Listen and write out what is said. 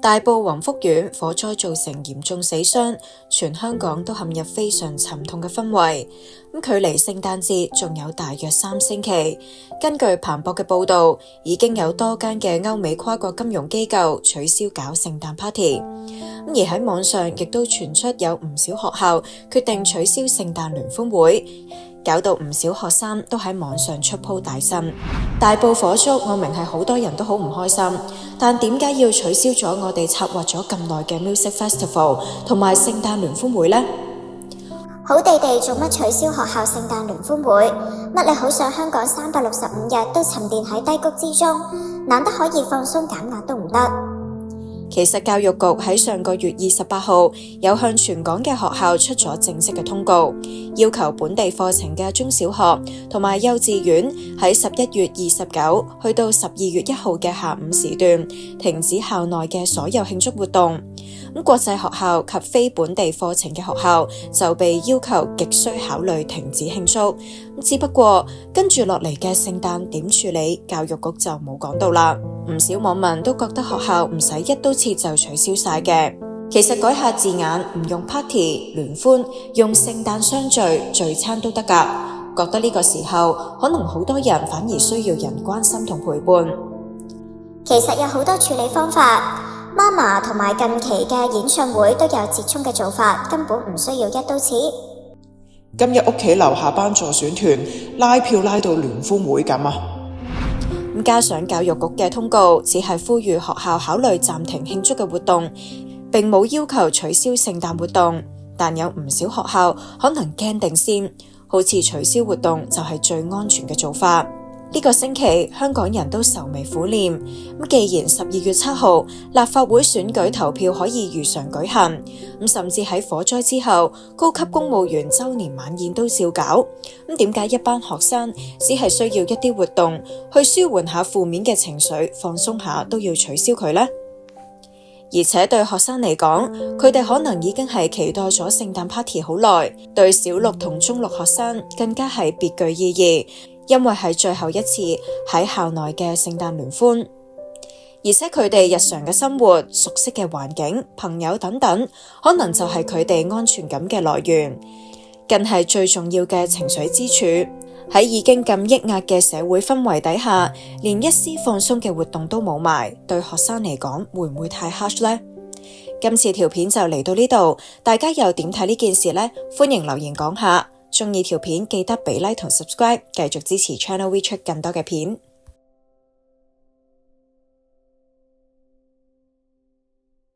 大埔宏福苑火災造成嚴重死傷，全香港都陷入非常沉痛嘅氛圍。距離聖誕節仲有大約3星期。根據彭博嘅報道，已經有多間嘅歐美跨國金融機構取消搞聖誕 party。而喺網上亦都傳出有唔少學校決定取消聖誕聯歡會，搞到唔少學生都喺網上出鋪大呻。大埔火燭，我明係好多人都好唔開心，但點解要取消咗我哋策劃咗咁耐嘅 Music Festival 同埋聖誕聯歡會呢？好地地做乜取消學校聖誕聯歡會？乜你好想香港365日都沉澱喺低谷之中，難得可以放鬆減壓都唔得？其實教育局喺上個月28號有向全港嘅學校出咗正式嘅通告，要求本地課程嘅中小學同埋幼稚園喺11月29去到12月1號嘅下午時段停止校內嘅所有慶祝活動。國際學校及非本地課程嘅學校就被要求極需考慮停止慶祝。只不過跟住落嚟嘅聖誕點處理，教育局就冇講到啦。唔少網民都覺得學校唔使一刀切就取消晒嘅，其實改下字眼，唔用 party 聯歡，用聖誕相聚聚餐都得㗎。覺得呢個時候可能好多人反而需要人關心同陪伴。其實有好多處理方法。Mama 同埋近期嘅演唱會都有折衷嘅做法，根本唔需要一刀切。今日屋企樓下班助選團拉票拉到聯歡會咁啊！加上教育局嘅通告，只係呼籲學校考慮暫停慶祝嘅活動，並冇要求取消聖誕活動。但有唔少學校可能驚定先，好似取消活動就係最安全嘅做法。呢個星期香港人都愁眉苦臉，既然12月7號立法會選舉投票可以如常舉行，甚至喺火災之後高級公務員周年晚宴都照搞，點解一班學生只係需要一啲活動去舒緩下負面嘅情緒，放鬆下都要取消佢呢？而且對學生嚟講，佢哋可能已經係期待咗聖誕 party 好耐，對小六同中六學生更加係別具意義，因為係最後一次喺校內嘅聖誕聯歡，而且佢哋日常嘅生活、熟悉嘅環境、朋友等等，可能就係佢哋安全感嘅來源，更係最重要嘅情緒支柱。喺已經咁抑壓嘅社會氛圍底下，連一絲放鬆嘅活動都冇埋，對學生嚟講會唔會太 harsh 呢？今次條片就嚟到呢度，大家又點睇呢件事呢？歡迎留言講下。鍾意條片記得俾 like 同 subscribe，繼續支持 channel V 出更多嘅片。